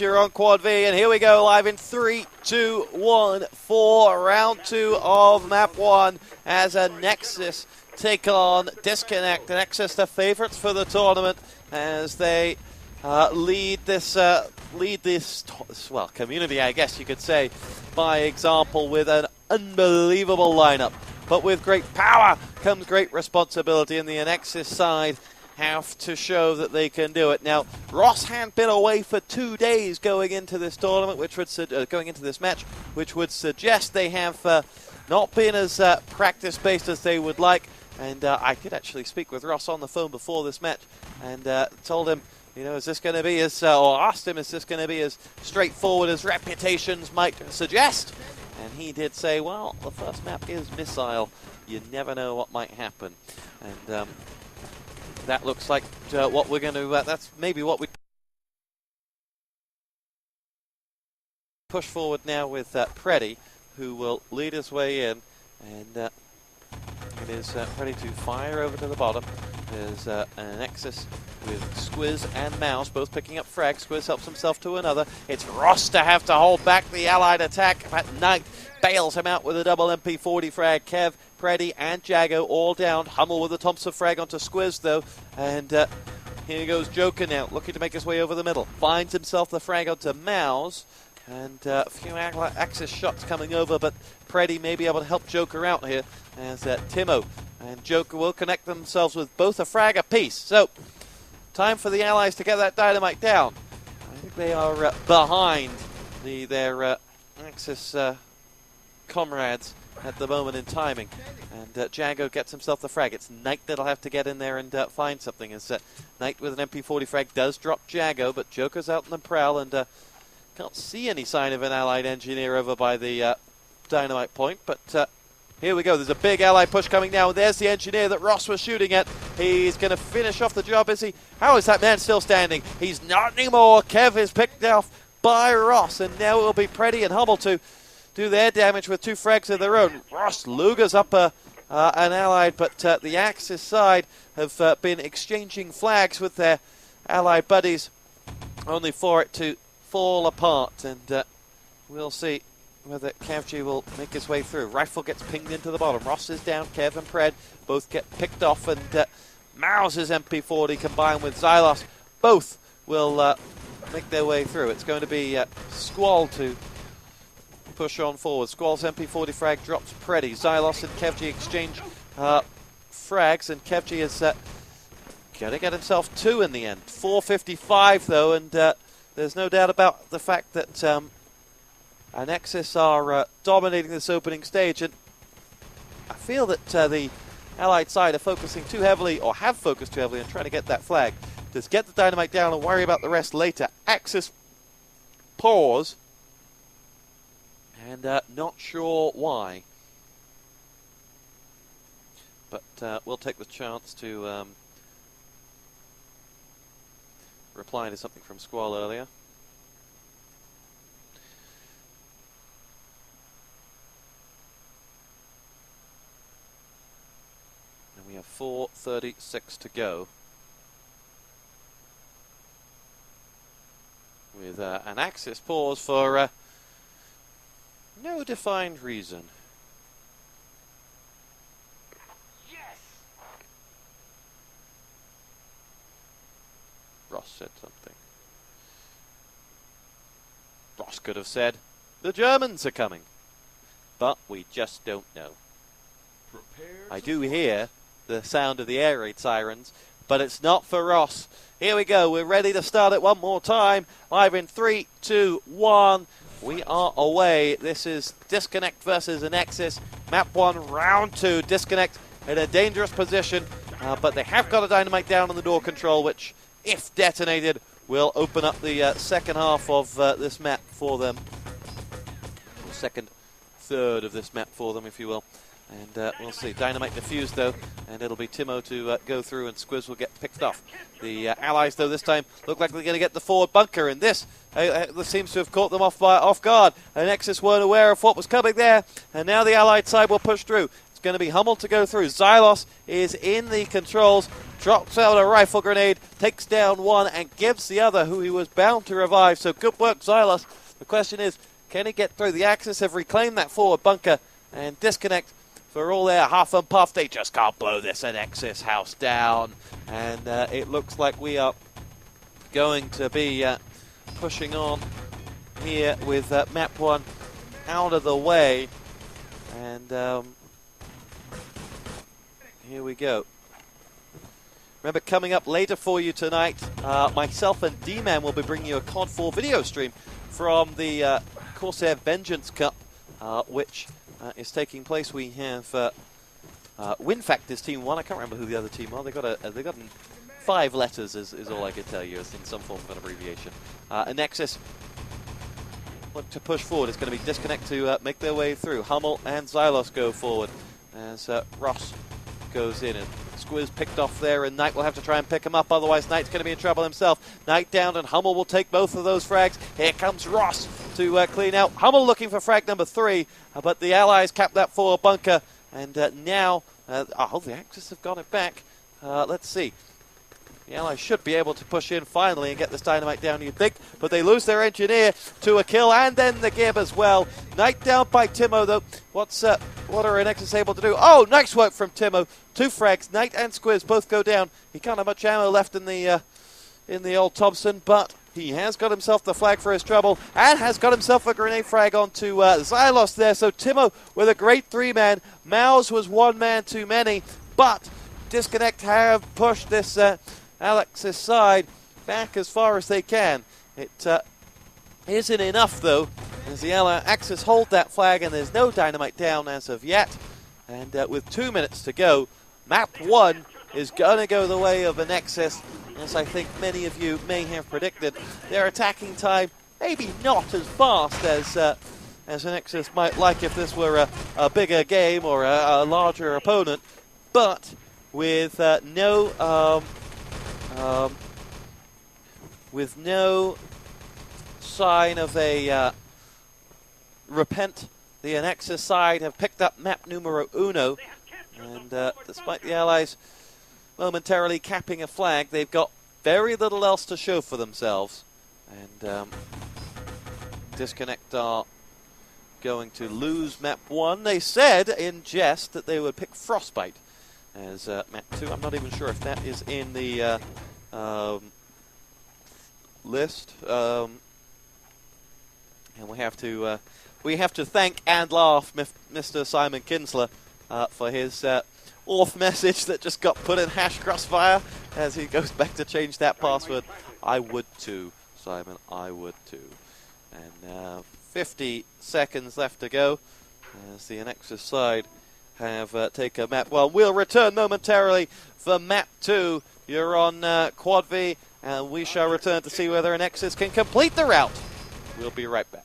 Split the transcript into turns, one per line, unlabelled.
you're on Quad V, and here we go live in 3, 2, 1 for round 2 of map 1 as Anexis take on disQconnect. Anexis, the favourites for the tournament, as they lead this community, I guess you could say, by example, with an unbelievable lineup. But with great power comes great responsibility, and the Anexis side have to show that they can do it. Now, Ross had been away for 2 days going into this tournament, which would going into this match, which would suggest they have not been as practice-based as they would like. And I did actually speak with Ross on the phone before this match, and told him, you know, is this going to be as, or asked him, is this going to be as straightforward as reputations might suggest? And he did say, well, the first map is missile. You never know what might happen. And that looks like what we're going to, that's maybe what we push forward now with Preddy, who will lead his way in, and it is ready to fire over to the bottom. There's an Anexis with Squiz and Mouse both picking up frag. Squiz helps himself to another. It's Ross to have to hold back the allied attack, but Knight bails him out with a double MP40 frag. Kev, Preddy and Jago all down. Hummel with a Thompson frag onto Squiz though, and here goes Joker now, looking to make his way over the middle. Finds himself the frag onto Mouse, and a few Axis shots coming over, but Preddy may be able to help Joker out here, as Timo and Joker will connect themselves with both a frag apiece. So, time for the allies to get that dynamite down. I think they are behind their Axis comrades at the moment in timing. And Jago gets himself the frag. It's Knight that'll have to get in there and find something. As Knight with an MP40 frag does drop Jago, but Joker's out in the prowl and can't see any sign of an allied engineer over by the dynamite point. But here we go. There's a big allied push coming now. There's the engineer that Ross was shooting at. He's going to finish off the job, is he? How is that man still standing? He's not anymore. Kev is picked off by Ross, and now it will be Preddy and Hummel to do their damage with 2 frags of their own. Ross lugers up an allied, but the Axis side have been exchanging flags with their allied buddies, only for it to fall apart, and we'll see whether Kevji will make his way through. Rifle gets pinged into the bottom. Ross is down. Kev and Pred both get picked off, and Mauser's MP40 combined with Xylos both will make their way through. It's going to be Squall to push on forward. Squall's MP40 frag drops Preddy. Xylos and Kevji exchange frags, and Kevji is going to get himself 2 in the end. 455 though, and there's no doubt about the fact that Anexis are dominating this opening stage, and I feel that the allied side are focusing too heavily, or have focused too heavily, on trying to get that flag. Just get the dynamite down and worry about the rest later. Axis pause, and not sure why. But we'll take the chance to reply to something from Squall earlier. And we have 4:36 to go, with an Axis pause for no defined reason. Yes! Ross said something. Ross could have said, the Germans are coming. But we just don't know. I do hear the sound of the air raid sirens, but it's not for Ross. Here we go. We're ready to start it one more time. Live in 3, 2, 1. We are away. This is disQconnect versus Anexis. Map 1, round 2. disQconnect in a dangerous position, but they have got a dynamite down on the door control, which, if detonated, will open up the second half of this map for them. Or second third of this map for them, if you will. And we'll see. Dynamite defused, though, and it'll be Timo to go through, and Squiz will get picked off. The allies, though, this time look like they're going to get the forward bunker, and this seems to have caught them off guard. Anexis weren't aware of what was coming there, and now the allied side will push through. It's going to be Hummel to go through. Xylos is in the controls. drops out a rifle grenade, takes down one, and gives the other, who he was bound to revive. So good work, Xylos. The question is, can he get through? The Axis have reclaimed that forward bunker, and disconnect. For all their huff and puff, they just can't blow this Anexis house down. And it looks like we are going to be pushing on here with map 1 out of the way. And here we go. Remember, coming up later for you tonight, myself and D-Man will be bringing you a COD 4 video stream from the Corsair Vengeance Cup, which is taking place. We have WinFactors Team 1. I can't remember who the other team are. They got 5 letters is all I can tell you. It's in some form of an abbreviation. Anexis look to push forward. It's going to be disconnect to make their way through. Hummel and Xylos go forward as Ross goes in, and Squiz picked off there, and Knight will have to try and pick him up, otherwise Knight's going to be in trouble himself. Knight down, and Hummel will take both of those frags. Here comes Ross to clean out. Hummel looking for frag number 3, but the Allies cap that forward bunker, and now, the Axis have got it back. Let's see. The Allies should be able to push in finally and get this dynamite down, you'd think, but they lose their engineer to a kill, and then the Gib as well. Knight down by Timo, though. What are Anexis able to do? Oh, nice work from Timo. 2 frags. Knight and Squiz both go down. He can't have much ammo left in the old Thompson, but he has got himself the flag for his trouble, and has got himself a grenade frag onto Xylos there. So Timo with a great 3-man. Mouse was 1 man too many, but disconnect have pushed this Alex's side back as far as they can. It isn't enough, though, as the Axis hold that flag, and there's no dynamite down as of yet. And with 2 minutes to go, map 1 is going to go the way of Anexis, as I think many of you may have predicted. Their attacking time maybe not as fast as Anexis might like if this were a bigger game or a larger opponent, but with no sign of a repent, the Anexis side have picked up map numero 1, and despite the Allies momentarily capping a flag, they've got very little else to show for themselves, and disconnect are going to lose map 1. They said in jest that they would pick Frostbite as map 2. I'm not even sure if that is in the list, and we have to thank and laugh Mr. Simon Kinsler for his auth message that just got put in #Crossfire as he goes back to change that password. I would too, Simon. I would too. And 50 seconds left to go as the Anexis side have taken map 1. We'll return momentarily for map 2. You're on Quad V, and we shall return to see whether Anexis can complete the route. We'll be right back.